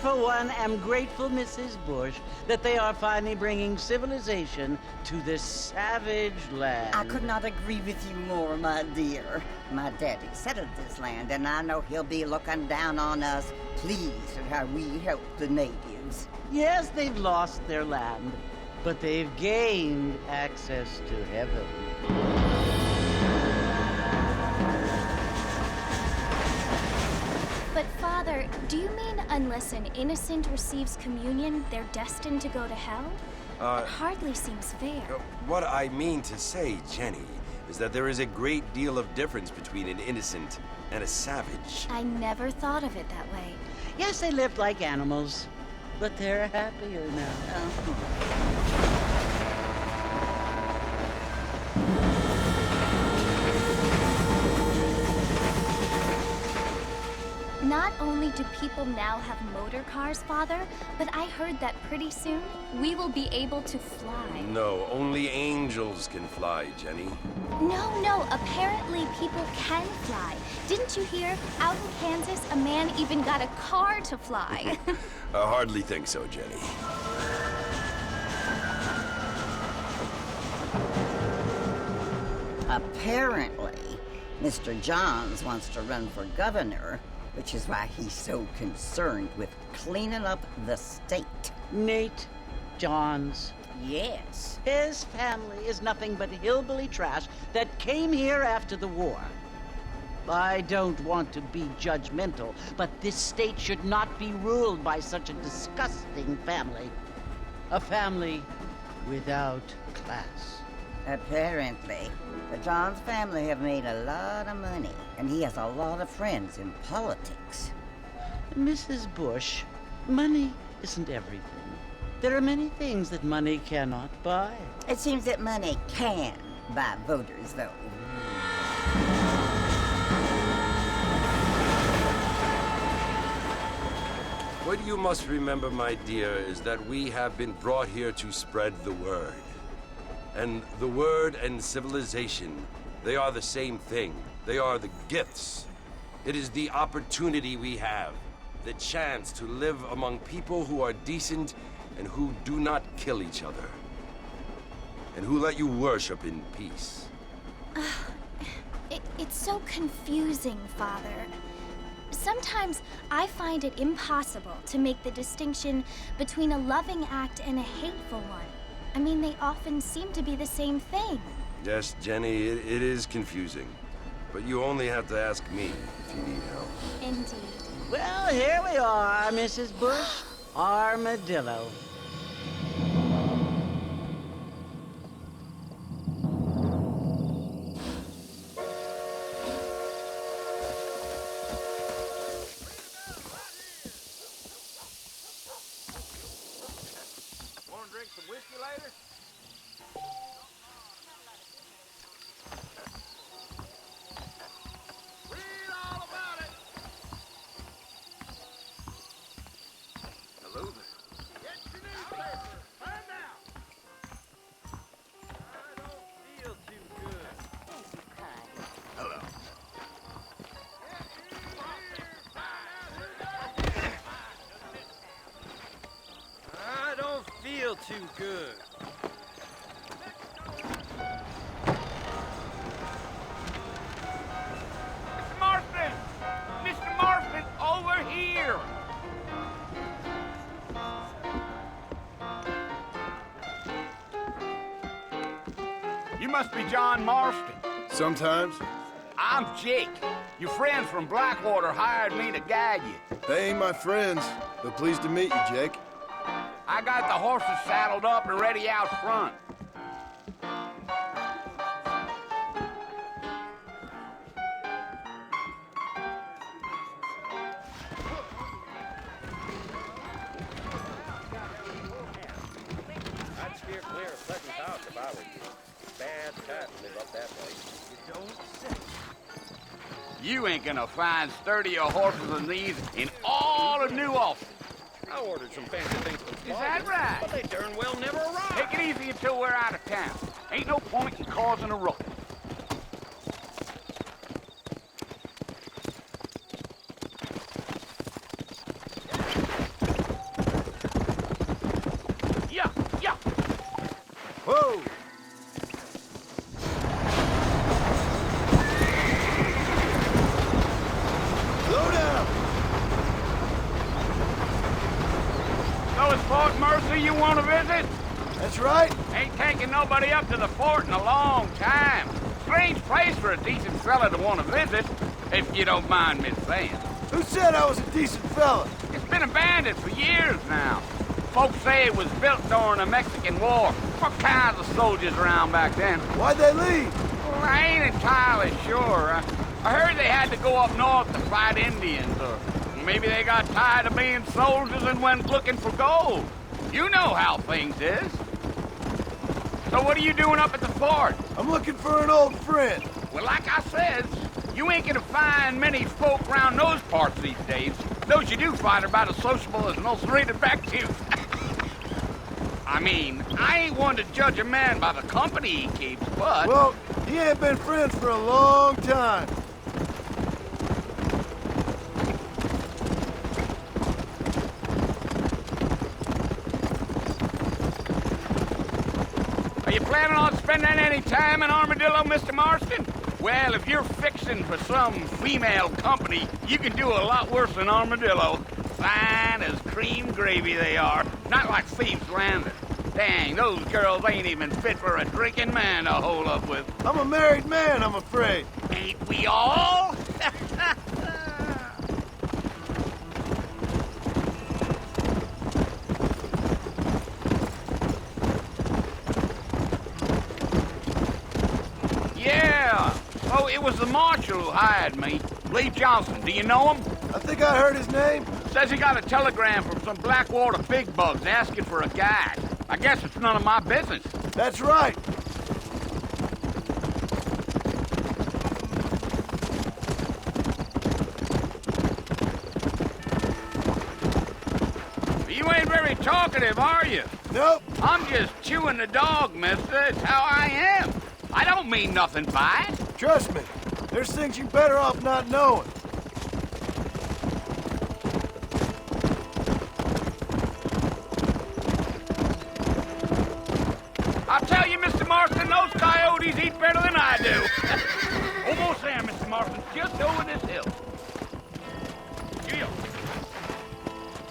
For one, am grateful, Mrs. Bush, that they are finally bringing civilization to this savage land. I could not agree with you more, my dear. My daddy settled this land, and I know he'll be looking down on us, pleased at how we help the natives. Yes, they've lost their land, but they've gained access to heaven. But Father, do you mean unless an innocent receives communion, they're destined to go to hell? That hardly seems fair. What I mean to say, Jenny, is that there is a great deal of difference between an innocent and a savage. I never thought of it that way. Yes, they lived like animals, but they're happier now. Not only do people now have motor cars, Father, but I heard that pretty soon we will be able to fly. No, only angels can fly, Jenny. No, apparently people can fly. Didn't you hear? Out in Kansas, a man even got a car to fly. I hardly think so, Jenny. Apparently, Mr. Johns wants to run for governor, which is why he's so concerned with cleaning up the state. Nate Johns. Yes. His family is nothing but hillbilly trash that came here after the war. I don't want to be judgmental, but this state should not be ruled by such a disgusting family. A family without class. Apparently, the Johns family have made a lot of money, and he has a lot of friends in politics. Mrs. Bush, money isn't everything. There are many things that money cannot buy. It seems that money can buy voters, though. What you must remember, my dear, is that we have been brought here to spread the word. And the word and civilization, they are the same thing. They are the gifts. It is the opportunity we have, the chance to live among people who are decent and who do not kill each other. And who let you worship in peace? It's so confusing, Father. Sometimes I find it impossible to make the distinction between a loving act and a hateful one. I mean, they often seem to be the same thing. Yes, Jenny, it is confusing. But you only have to ask me if you need help. Indeed. Well, here we are, Mrs. Bush. Armadillo. Want to drink some whiskey later? Read all about it. Hello there. Get your newspaper. Find out. I don't feel too good. Hello. I don't feel too good. Mr. Marston! Mr. Marston, over here! You must be John Marston. Sometimes. I'm Jake. Your friends from Blackwater hired me to guide you. They ain't my friends, but pleased to meet you, Jake. I got the horses saddled up and ready out front. I'd steer clear of Sutton's house if I were you. Bad cut to live up that place. You don't say. You ain't gonna find sturdier horses than these in all of New Ulster. I ordered some fancy things from Is that right? but they darn well never arrived. Take it easy until we're out of town. Ain't no point in causing a ruckus. Yeah, yeah. Whoa! Slow down! So it's Fort Mercy you want to visit? That's right. Ain't taking nobody up to the fort in a long time. Strange place for a decent fella to want to visit, if you don't mind me saying. Who said I was a decent fella? It's been abandoned for years now. Folks say it was built during the Mexican War. What kinds of soldiers around back then? Why'd they leave? Well, I ain't entirely sure. I heard they had to go up north to fight Indians, or maybe they got tired of being soldiers and went looking for gold. You know how things is. So what are you doing up at the fort? I'm looking for an old friend. Well, like I said, you ain't gonna find many folk around those parts these days. Those you do find are about as sociable as an ulcerated back tooth. I mean, I ain't one to judge a man by the company he keeps, but... Well, he ain't been friends for a long time. Are you planning on spending any time in Armadillo, Mr. Marston? Well, if you're fixing for some female company, you can do a lot worse than Armadillo. Fine as cream gravy they are, not like Thieves' Landing. Dang, those girls ain't even fit for a drinking man to hole up with. I'm a married man, I'm afraid. Ain't we all? Yeah. Oh, it was the marshal who hired me. Lee Johnson, do you know him? I think I heard his name. Says he got a telegram from some Blackwater big bugs asking for a guide. I guess it's none of my business. That's right. You ain't very talkative, are you? Nope. I'm just chewing the dog, mister. It's how I am. I don't mean nothing by it. Trust me. There's things you're better off not knowing. I'll tell you, Mr. babies eat better than I do. Almost there, Mr. Marston. Just over this hill. Here you go.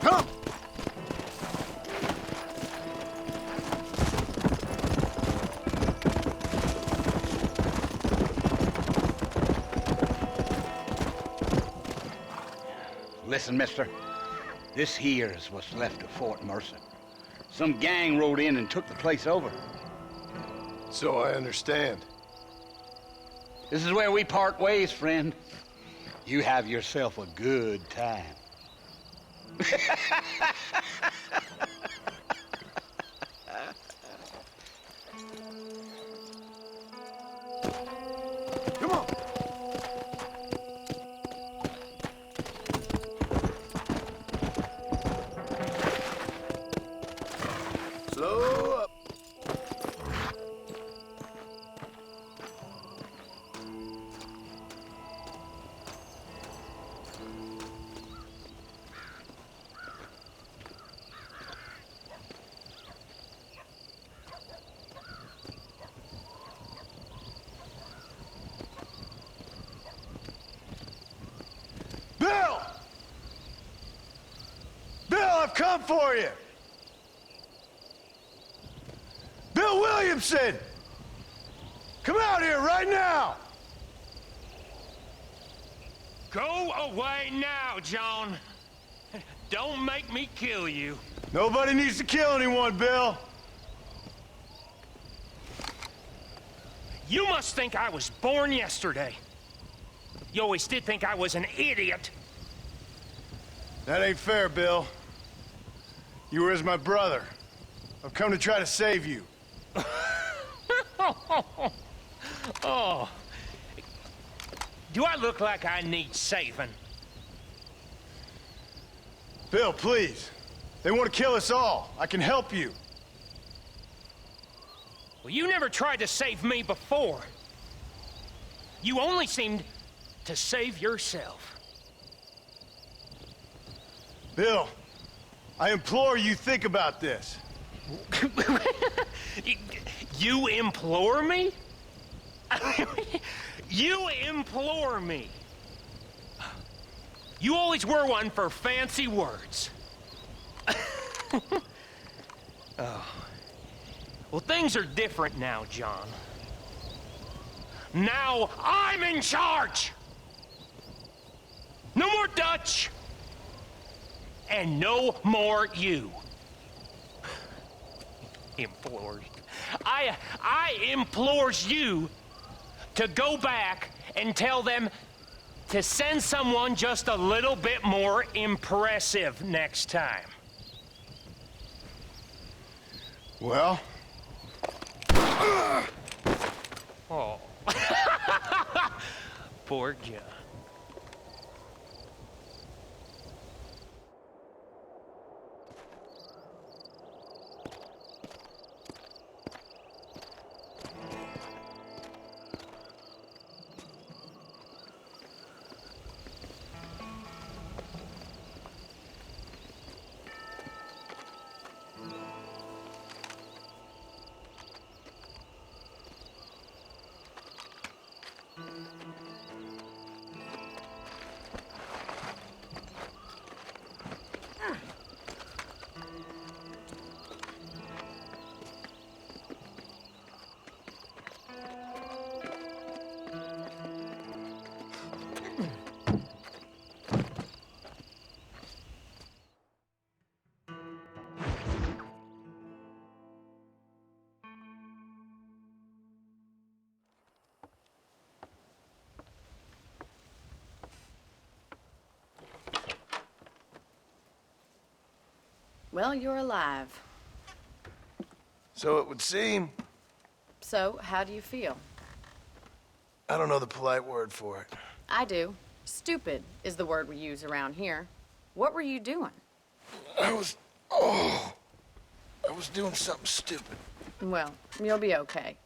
Come! Listen, mister. This here is what's left of Fort Mercer. Some gang rode in and took the place over. So I understand. This is where we part ways, friend. You have yourself a good time. Come on! Slow up. Bill! Bill, I've come for you! Bill Williamson! Come out here right now! Go away now, John. Don't make me kill you. Nobody needs to kill anyone, Bill. You must think I was born yesterday. You always did think I was an idiot. That ain't fair, Bill. You were as my brother. I've come to try to save you. Oh. Do I look like I need saving? Bill, please. They want to kill us all. I can help you. Well, you never tried to save me before. You only seemed to save yourself. Bill, I implore you think about this. You implore me? You implore me. You always were one for fancy words. Oh. Well, things are different now, John. Now I'm in charge! No more Dutch! And no more you. Implores. I implores you to go back and tell them to send someone just a little bit more impressive next time. Well? Oh. Poor John. Well, you're alive. So it would seem. So, how do you feel? I don't know the polite word for it. I do. Stupid is the word we use around here. What were you doing? I was doing something stupid. Well, you'll be okay.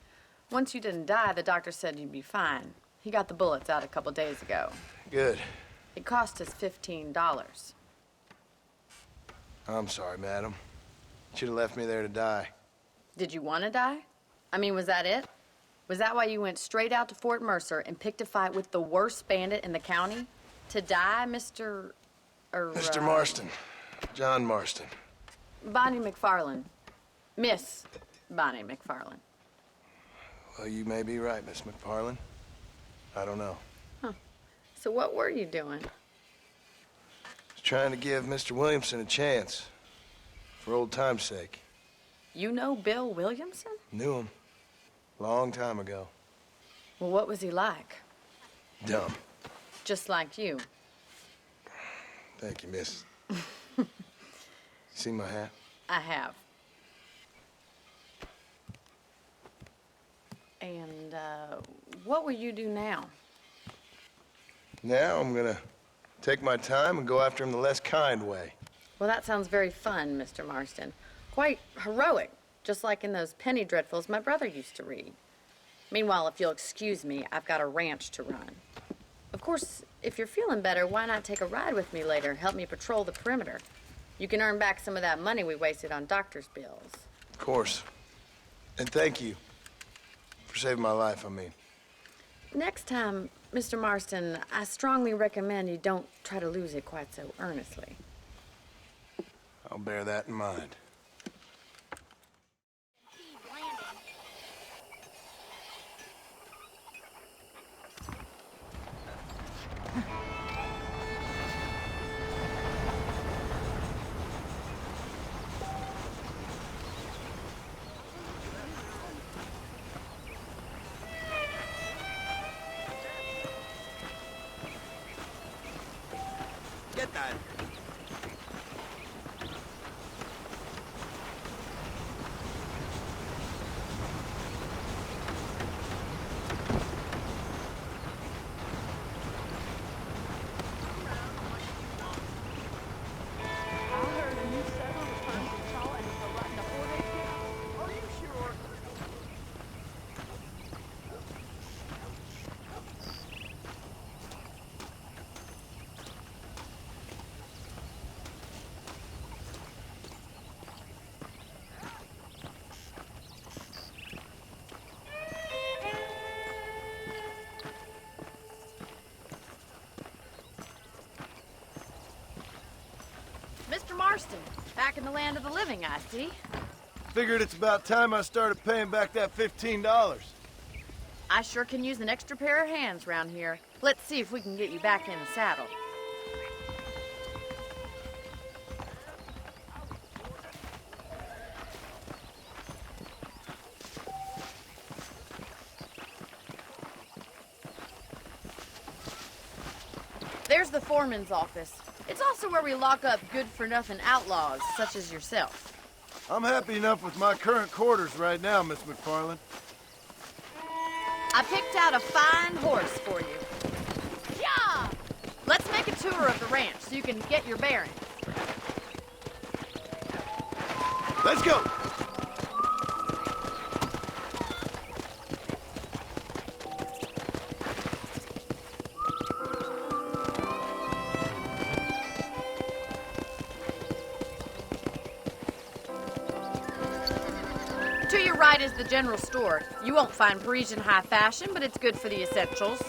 Once you didn't die, the doctor said you'd be fine. He got the bullets out a couple days ago. Good. It cost us $15. I'm sorry, madam. Should have left me there to die. Did you want to die? I mean, was that it? Was that why you went straight out to Fort Mercer and picked a fight with the worst bandit in the county? To die, Mr. Mr. Marston. John Marston. Bonnie McFarland. Miss Bonnie McFarland. Well, you may be right, Miss McFarland. I don't know. Huh. So what were you doing? Just trying to give Mr. Williamson a chance. For old time's sake. You know Bill Williamson? Knew him. Long time ago. Well, what was he like? Dumb. Just like you. Thank you, miss. See my hat? I have. And, what will you do now? Now I'm gonna take my time and go after him the less kind way. Well, that sounds very fun, Mr. Marston. Quite heroic, just like in those penny dreadfuls my brother used to read. Meanwhile, if you'll excuse me, I've got a ranch to run. Of course, if you're feeling better, why not take a ride with me later? Help me patrol the perimeter. You can earn back some of that money we wasted on doctor's bills. Of course. And thank you for saving my life, I mean. Next time, Mr. Marston, I strongly recommend you don't try to lose it quite so earnestly. I'll bear that in mind. Get that. Mr. Marston, back in the land of the living, I see. Figured it's about time I started paying back that $15. I sure can use an extra pair of hands round here. Let's see if we can get you back in the saddle. There's the foreman's office. It's also where we lock up good-for-nothing outlaws, such as yourself. I'm happy enough with my current quarters right now, Miss McFarland. I picked out a fine horse for you. Yeah! Let's make a tour of the ranch so you can get your bearings. Let's go! To your right is the general store. You won't find Parisian high fashion, but it's good for the essentials.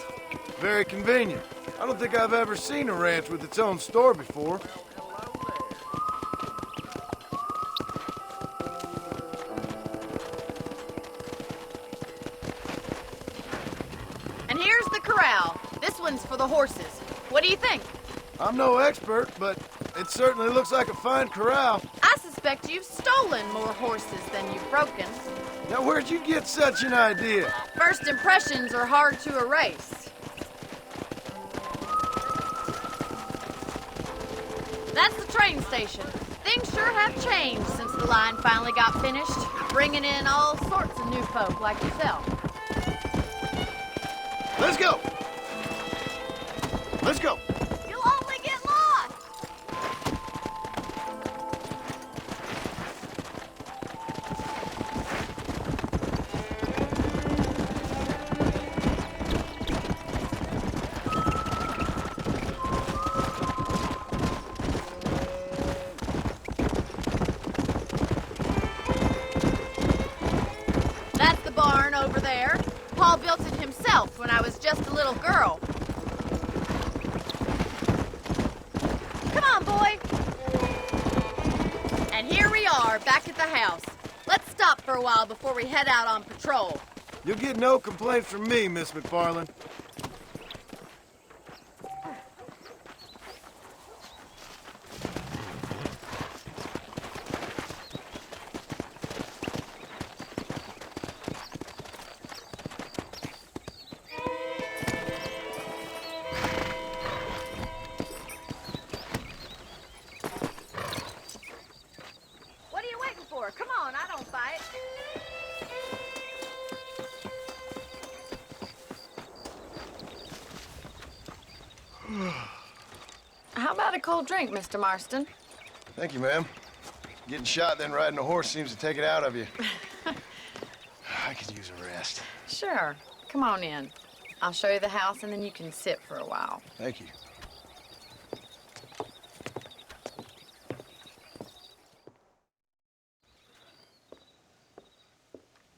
Very convenient. I don't think I've ever seen a ranch with its own store before. And here's the corral. This one's for the horses. What do you think? I'm no expert, but it certainly looks like a fine corral. I suspect you've stolen more horses than you've broken. Now, where'd you get such an idea? First impressions are hard to erase. That's the train station. Things sure have changed since the line finally got finished, bringing in all sorts of new folk like yourself. Let's go! Let's go! You'll only get lost! That's the barn over there. just a little girl. Come on, boy. And here we are, back at the house. Let's stop for a while before we head out on patrol. You'll get no complaints from me, Miss McFarland. What are you waiting for? Come on, I don't fight. How about a cold drink, Mr. Marston? Thank you, ma'am. Getting shot then riding a horse seems to take it out of you. I could use a rest. Sure. Come on in. I'll show you the house and then you can sit for a while. Thank you.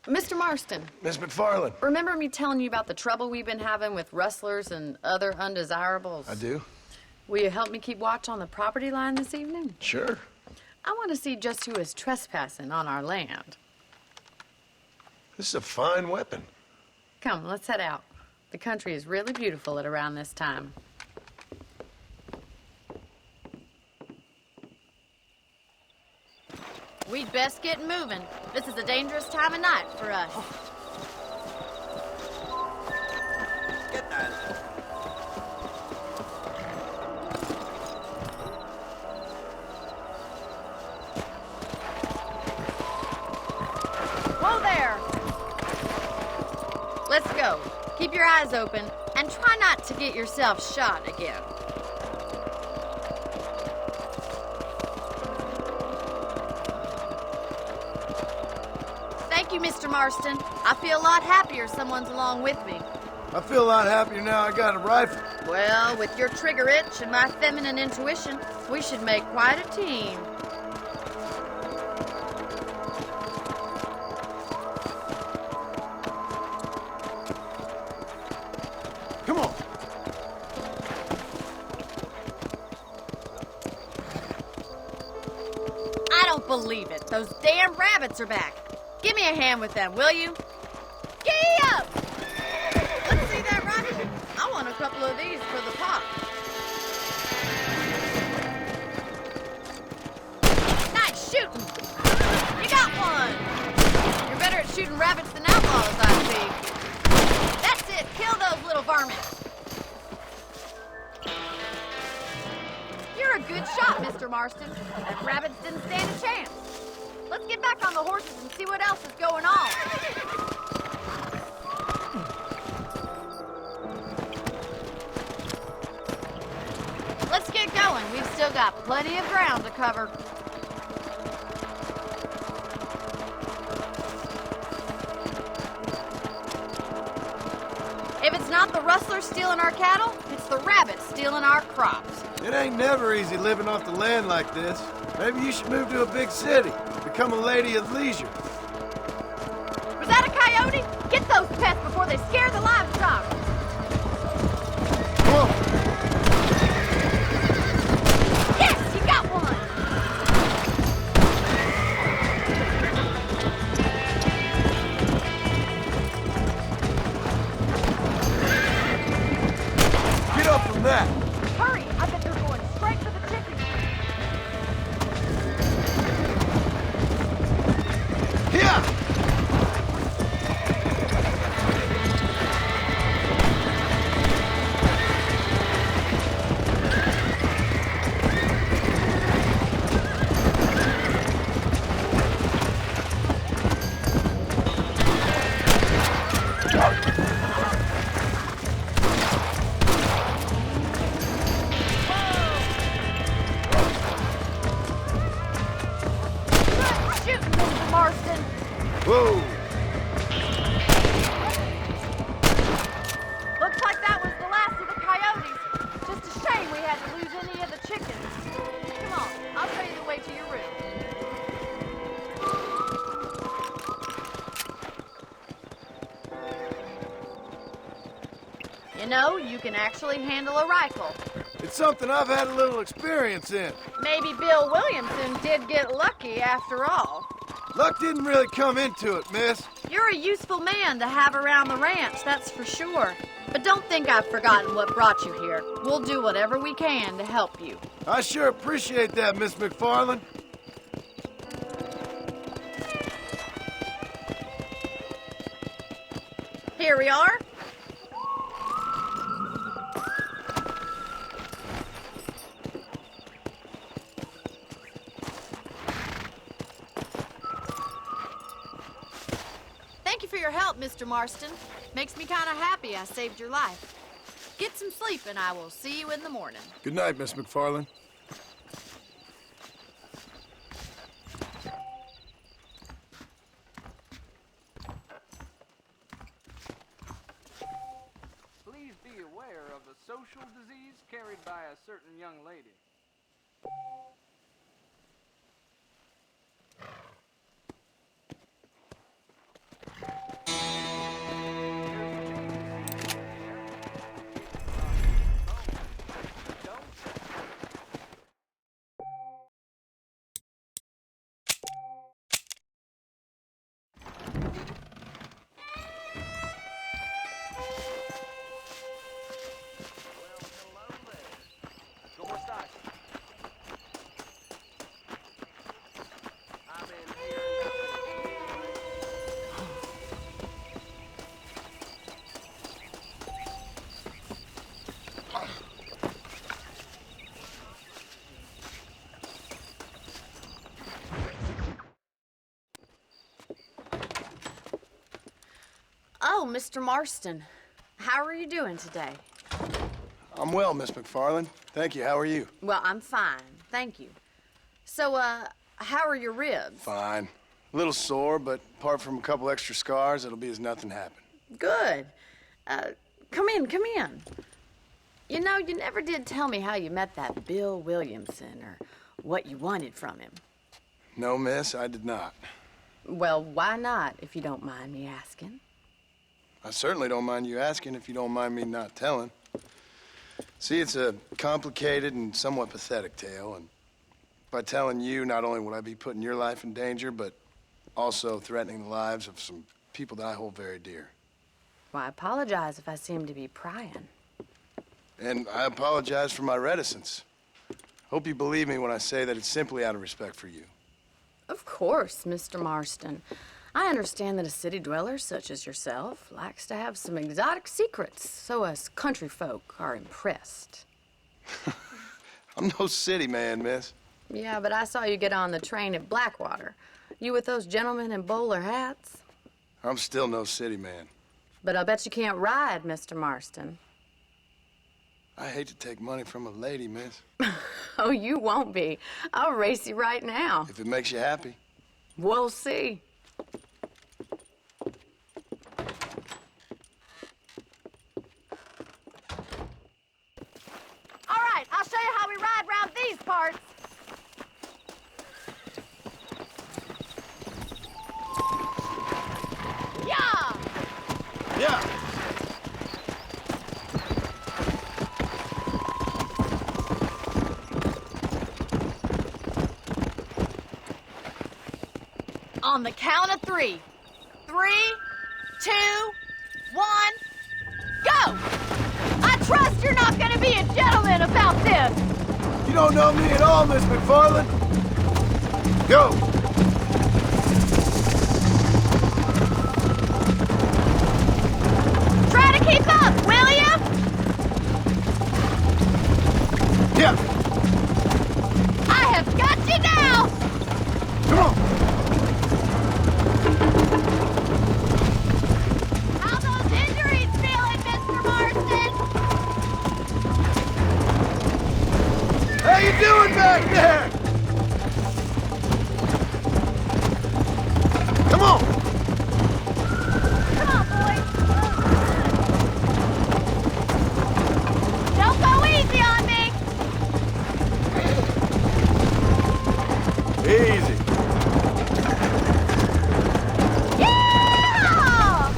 Mr. Marston, Miss McFarland. remember me telling you about the trouble we've been having with rustlers and other undesirables? I do? Will you help me keep watch on the property line this evening? Sure. I want to see just who is trespassing on our land. This is a fine weapon. Come, let's head out. The country is really beautiful at around this time. We'd best get moving. This is a dangerous time of night for us. Get that. Whoa there! Let's go. Keep your eyes open and try not to get yourself shot again. Thank you, Mr. Marston. I feel a lot happier someone's along with me. I feel a lot happier now I got a rifle. Well, with your trigger itch and my feminine intuition, we should make quite a team. Come on. I don't believe it. Those damn rabbits are back. Give me a hand with them, will you? Giddy up! Let's see that rifle. I want a couple of these for the pot. Nice shooting. You got one. You're better at shooting rabbits than outlaws, I see. That's it. Kill those little varmints. You're a good shot, Mr. Marston. Them rabbits didn't stand a chance. Let's get back on the horses and see what else is going on. Let's get going. We've still got plenty of ground to cover. If it's not the rustlers stealing our cattle, it's the rabbits stealing our crops. It ain't never easy living off the land like this. Maybe you should move to a big city. Become a lady of leisure. Was that a coyote? Get those pests before they scare the livestock. Come on. Yes, you got one. Get up from that. Hurry, I bet they're going straight for the chicken. Here. You know, you can actually handle a rifle. It's something I've had a little experience in. Maybe Bill Williamson did get lucky after all. Luck didn't really come into it, miss. You're a useful man to have around the ranch, that's for sure. But don't think I've forgotten what brought you here. We'll do whatever we can to help you. I sure appreciate that, Miss McFarland. Here we are. Thank you for your help, Mr. Marston. Makes me kind of happy I saved your life. Get some sleep and I will see you in the morning. Good night, Miss McFarland. Please be aware of a social disease carried by a certain young lady. Oh, Mr. Marston, how are you doing today? I'm well, Miss McFarland. Thank you. How are you? Well, I'm fine, thank you. So, how are your ribs? Fine. A little sore, but apart from a couple extra scars, it'll be as nothing happened. Good. Come in, come in. You know, you never did tell me how you met that Bill Williamson or what you wanted from him. No, miss, I did not. Well, why not, if you don't mind me asking? I certainly don't mind you asking if you don't mind me not telling. See, it's a complicated and somewhat pathetic tale, and by telling you, not only would I be putting your life in danger, but also threatening the lives of some people that I hold very dear. Well, I apologize if I seem to be prying. And I apologize for my reticence. Hope you believe me when I say that it's simply out of respect for you. Of course, Mr. Marston. I understand that a city dweller such as yourself likes to have some exotic secrets, so us country folk are impressed. I'm no city man, miss. Yeah, but I saw you get on the train at Blackwater. You with those gentlemen in bowler hats? I'm still no city man. But I'll bet you can't ride, Mr. Marston. I hate to take money from a lady, miss. Oh, you won't be. I'll race you right now. If it makes you happy. We'll see. All right, I'll show you how we ride around these parts. Yeah! Yeah. On the count of 3. 3, 2, 1, go! I trust you're not gonna be a gentleman about this. You don't know me at all, Miss McFarland. Go. Try to keep up, will you? Yeah. I have got you now. Come on. How those injuries feeling, Mr. Marston? How you doing back there? Come on. Come on, boys. Don't go easy on me. Easy. Yeah!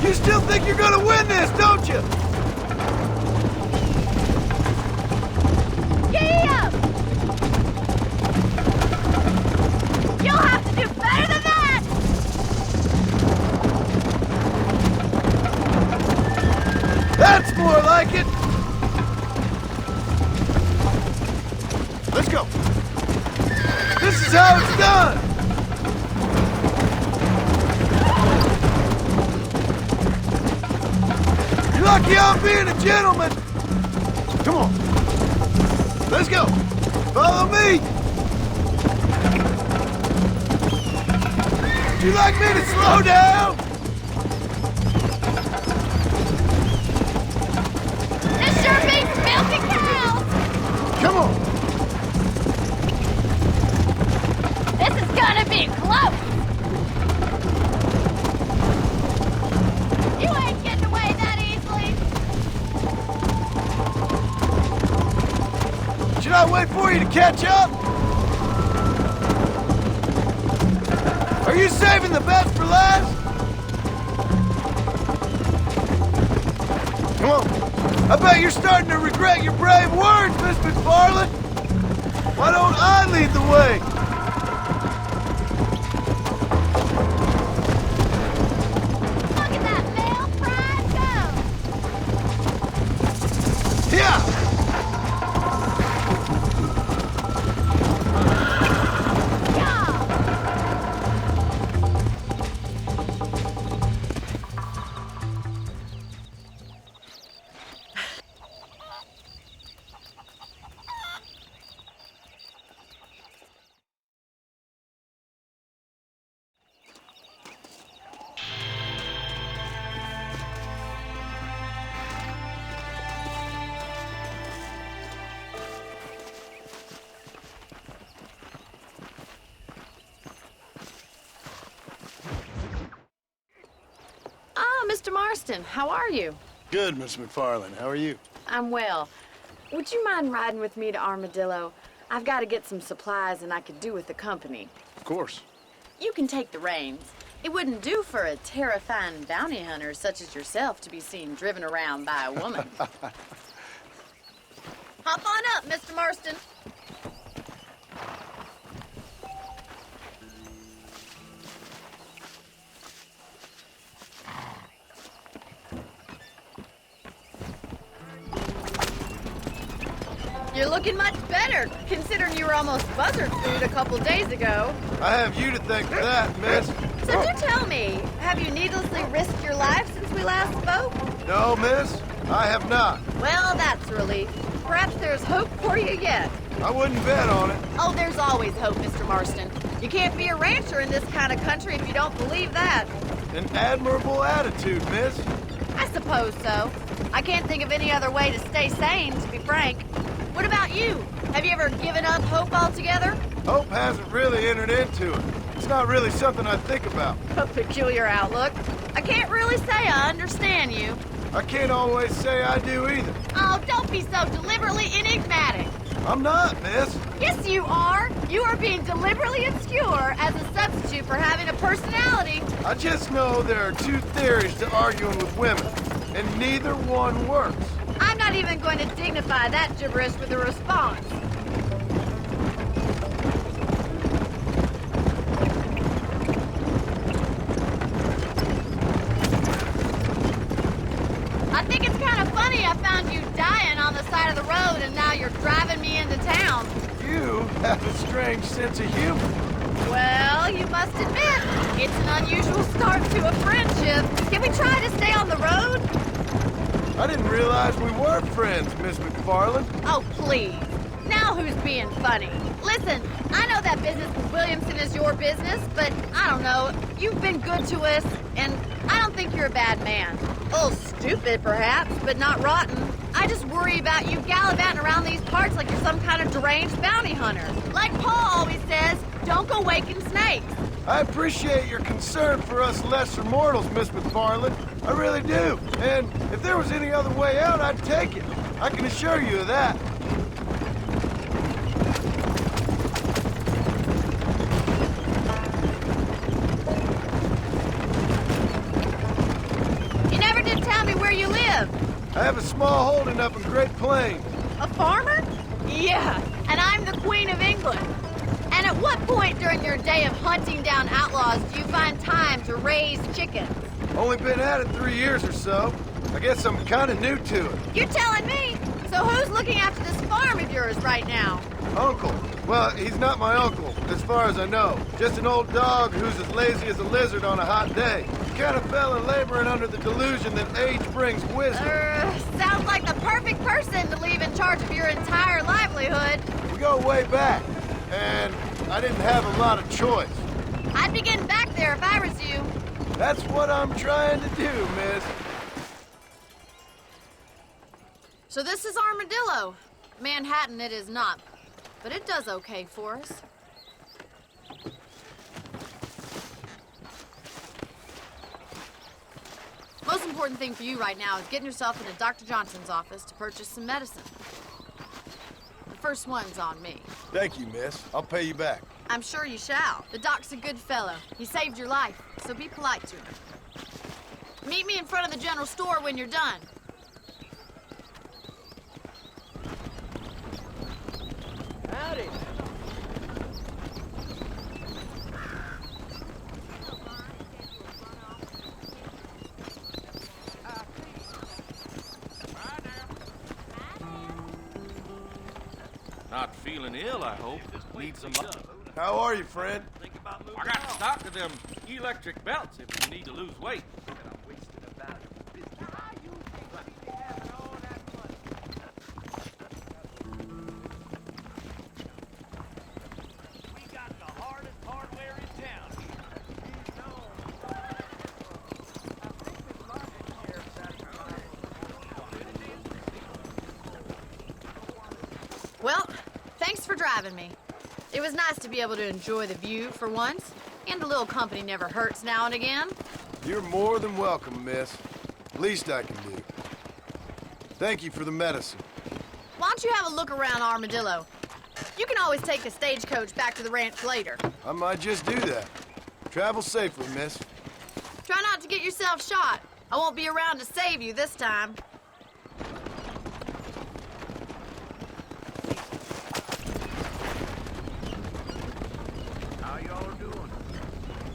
You still think you're gonna win this, don't you? Giddy up! You'll have to do better than that! That's more like it! Let's go. This is how it's done! You're lucky I'm being a gentleman! Come on. Let's go. Follow me! Would you like me to slow down? This sure beats milking cows! Come on. This is gonna be close! You ain't getting away that easily! Should I wait for you to catch up? Are you saving the best for last? Come on. I bet you're starting to regret your brave words, Miss McFarland. Why don't I lead the way? Look at that male pride go! Yeah! Mr. Marston, how are you? Good, Miss McFarland. How are you? I'm well. Would you mind riding with me to Armadillo? I've got to get some supplies and I could do with the company. Of course. You can take the reins. It wouldn't do for a terrifying bounty hunter such as yourself to be seen driven around by a woman. Hop on up, Mr. Marston. You're looking much better, considering you were almost buzzard food a couple days ago. I have you to thank for that, miss. So do tell me, have you needlessly risked your life since we last spoke? No, miss. I have not. Well, that's a relief. Perhaps there's hope for you yet. I wouldn't bet on it. Oh, there's always hope, Mr. Marston. You can't be a rancher in this kind of country if you don't believe that. An admirable attitude, miss. I suppose so. I can't think of any other way to stay sane, to be frank. What about you? Have you ever given up hope altogether? Hope hasn't really entered into it. It's not really something I think about. A peculiar outlook. I can't really say I understand you. I can't always say I do either. Oh, don't be so deliberately enigmatic. I'm not, miss. Yes, you are. You are being deliberately obscure as a substitute for having a personality. I just know there are two theories to arguing with women, and neither one works. I'm not even going to dignify that gibberish with a response. I think it's kind of funny I found you dying on the side of the road and now you're driving me into town. You have a strange sense of humor. Well, you must admit, it's an unusual start to a friendship. Can we try to stay on the road? I didn't realize we were friends, Miss McFarland. Oh, please. Now who's being funny? Listen, I know that business with Williamson is your business, but I don't know. You've been good to us, and I don't think you're a bad man. A little stupid, perhaps, but not rotten. I just worry about you gallivanting around these parts like you're some kind of deranged bounty hunter. Like Paul always says, don't go waking snakes. I appreciate your concern for us lesser mortals, Miss McFarland. I really do. And if there was any other way out, I'd take it. I can assure you of that. I have a small holding up in Great Plains. A farmer? Yeah, and I'm the Queen of England. And at what point during your day of hunting down outlaws do you find time to raise chickens? Only been at it 3 years or so. I guess I'm kind of new to it. You're telling me? So who's looking after this farm of yours right now? Uncle. Well, he's not my uncle, as far as I know. Just an old dog who's as lazy as a lizard on a hot day. Kind of fella laboring under the delusion that age brings wisdom. Sounds like the perfect person to leave in charge of your entire livelihood. We go way back, and I didn't have a lot of choice. I'd be getting back there if I was you. That's what I'm trying to do, miss. So this is Armadillo. Manhattan it is not, but it does okay for us. Most important thing for you right now is getting yourself into Dr. Johnson's office to purchase some medicine. The first one's on me. Thank you, miss. I'll pay you back. I'm sure you shall. The doc's a good fellow. He saved your life, so be polite to him. Meet me in front of the general store when you're done. Howdy. Not feeling ill, I hope. Need some luck. How are you, friend? I got stock of them electric belts if you need to lose weight. Well, thanks for driving me. It was nice to be able to enjoy the view for once, and a little company never hurts now and again. You're more than welcome, miss. Least I can do. Thank you for the medicine. Why don't you have a look around Armadillo? You can always take a stagecoach back to the ranch later. I might just do that. Travel safely, miss. Try not to get yourself shot. I won't be around to save you this time. How y'all are doing?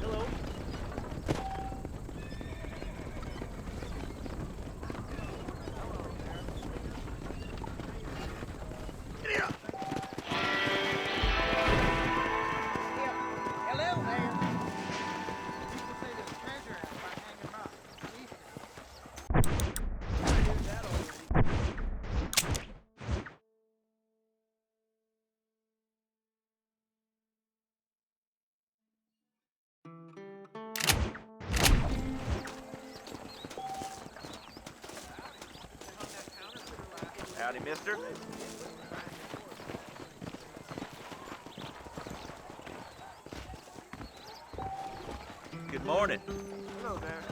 Hello. Hello there. People say there's treasure out by hanging rock. Howdy, mister. Good morning. Hello there.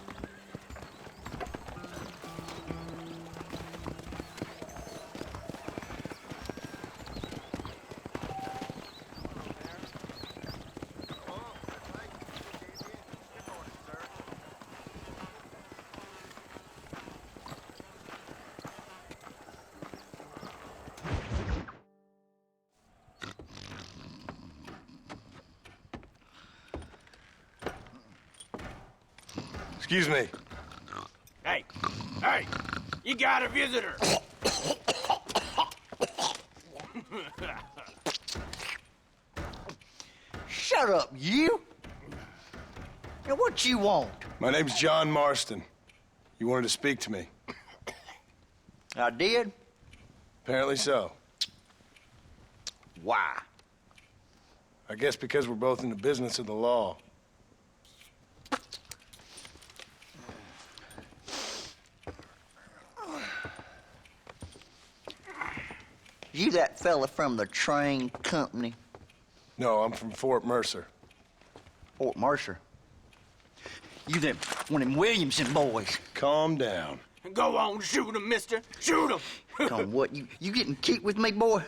Excuse me. Hey, you got a visitor. Shut up, you! Now, what you want? My name's John Marston. You wanted to speak to me. I did? Apparently so. Why? I guess because we're both in the business of the law. You that fella from the train company? No, I'm from Fort Mercer. Fort Mercer? You them, one of them Williamson boys. Calm down. Go on, shoot him, mister. Shoot him. Come on, what, you getting kicked with me, boy?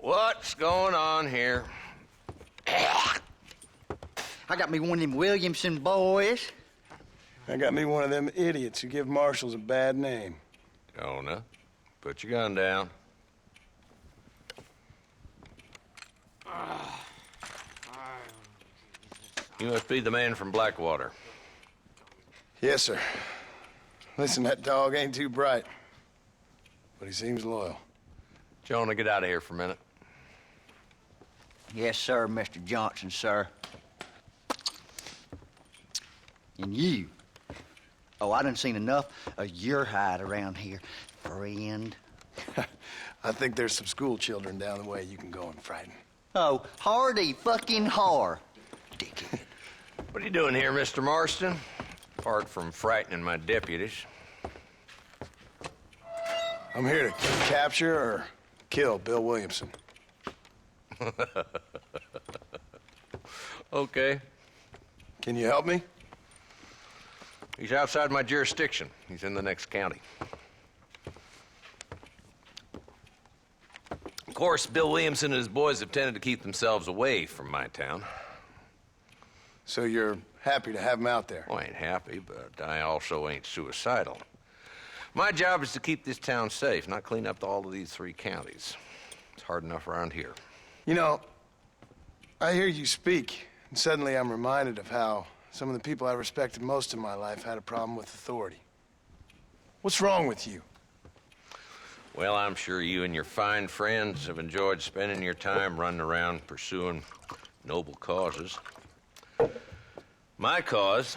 What's going on here? I got me one of them Williamson boys. I got me one of them idiots who give marshals a bad name. Jonah, put your gun down. You must be the man from Blackwater. Yes, sir. Listen, that dog ain't too bright, but he seems loyal. Jonah, get out of here for a minute. Yes, sir, Mr. Johnson, sir. And you. Oh, I done seen enough of your hide around here, friend. I think there's some school children down the way you can go and frighten. Oh, hardy fucking har. Dickie. What are you doing here, Mr. Marston? Apart from frightening my deputies. I'm here to capture or kill Bill Williamson. Okay. Can you help me? He's outside my jurisdiction. He's in the next county. Of course, Bill Williamson and his boys have tended to keep themselves away from my town. So you're happy to have him out there? Well, I ain't happy, but I also ain't suicidal. My job is to keep this town safe, not clean up all of these 3 counties. It's hard enough around here. You know, I hear you speak, and suddenly I'm reminded of how some of the people I respected most in my life had a problem with authority. What's wrong with you? Well, I'm sure you and your fine friends have enjoyed spending your time running around pursuing noble causes. My cause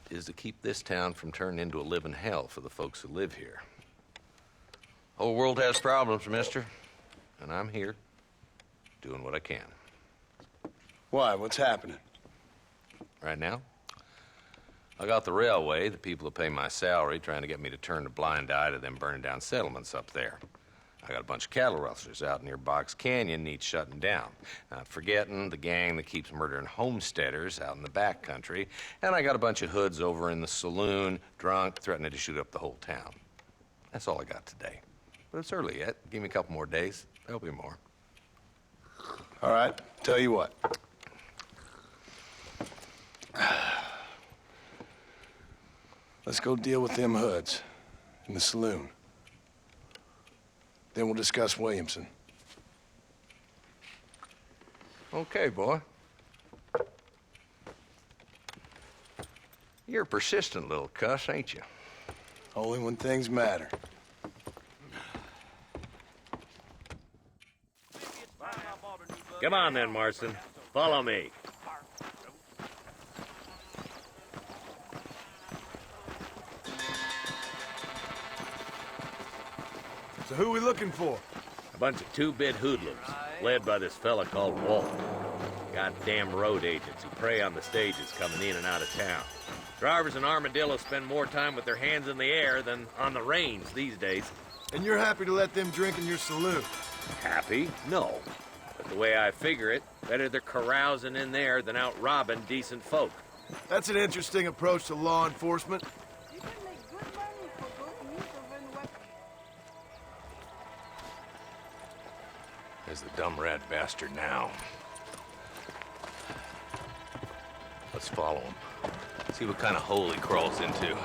is to keep this town from turning into a living hell for the folks who live here. Whole world has problems, mister, and I'm here doing what I can. Why? What's happening? Right now, I got the railway, the people who pay my salary, trying to get me to turn a blind eye to them burning down settlements up there. I got a bunch of cattle rustlers out near Box Canyon needs shutting down. Not forgetting the gang that keeps murdering homesteaders out in the back country. And I got a bunch of hoods over in the saloon, drunk, threatening to shoot up the whole town. That's all I got today. But it's early yet. Give me a couple more days. There'll be more. All right, tell you what. Let's go deal with them hoods in the saloon. Then we'll discuss Williamson. Okay, boy. You're a persistent little cuss, ain't you? Only when things matter. Come on then, Marston. Follow me. So who are we looking for? A bunch of 2-bit hoodlums, led by this fella called Walt. Goddamn road agents who prey on the stages coming in and out of town. Drivers in Armadillo spend more time with their hands in the air than on the reins these days. And you're happy to let them drink in your saloon? Happy? No. But the way I figure it, better they're carousing in there than out robbing decent folk. That's an interesting approach to law enforcement. There's the dumb rat bastard now. Let's follow him. See what kind of hole he crawls into.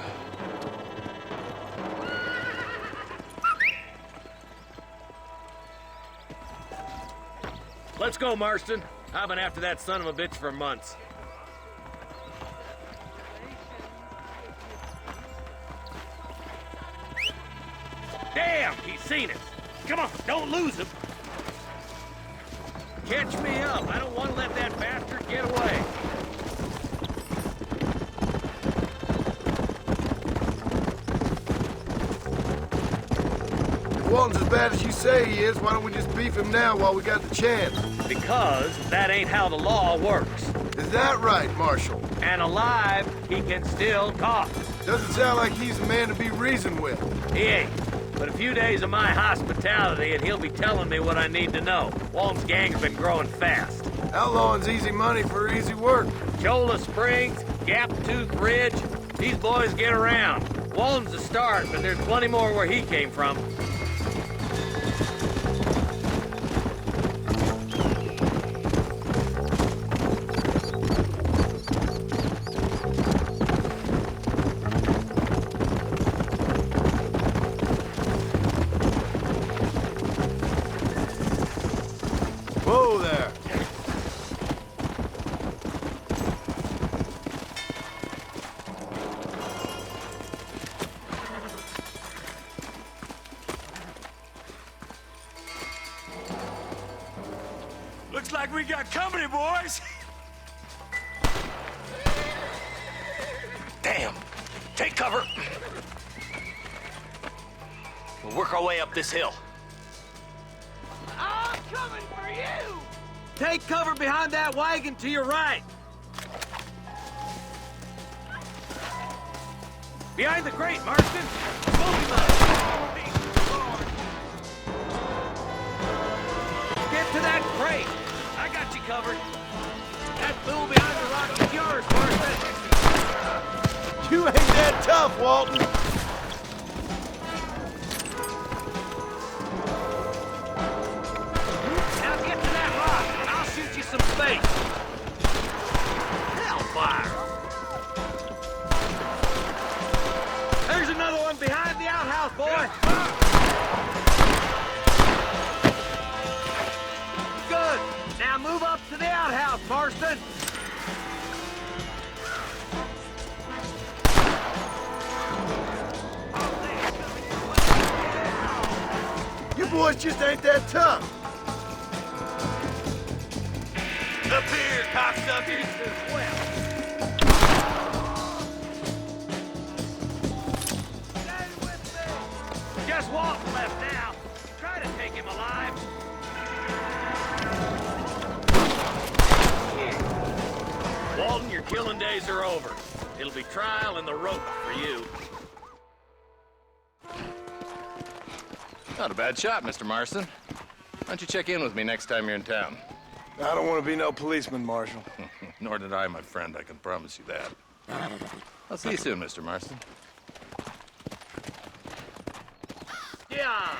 Let's go, Marston. I've been after that son of a bitch for months. Damn, he's seen us. Come on, don't lose him. Catch me up. I don't want to let that bastard get away. If Walton's as bad as you say he is, why don't we just beef him now while we got the chance? Because that ain't how the law works. Is that right, Marshal? And alive, he can still talk. Doesn't sound like he's a man to be reasoned with. He ain't. But a few days of my hospitality and he'll be telling me what I need to know. Walton's gang's been growing fast. Outlawing's easy money for easy work. Cholla Springs, Gap Tooth Ridge, these boys get around. Walton's the start, but there's plenty more where he came from. like we got company, boys. Damn. Take cover. We'll work our way up this hill. I'm coming for you! Take cover behind that wagon to your right. Behind the crate, Marston. Get to that crate. I got you covered. That fool behind the rock is yours, Marston. You ain't that tough, Walton. Now get to that rock, and I'll shoot you some space. Hellfire! There's another one behind the outhouse, boy. Good. Now move up to the outhouse, Marston. You boys just ain't that tough. Up here, cocksuckers. Well. Just Walton left now. Try to take him alive. Walton, your killing days are over. It'll be trial and the rope for you. Not a bad shot, Mr. Marston. Why don't you check in with me next time you're in town? I don't want to be no policeman, Marshal. Nor did I, my friend. I can promise you that. I'll see you soon, Mr. Marston. Yeah.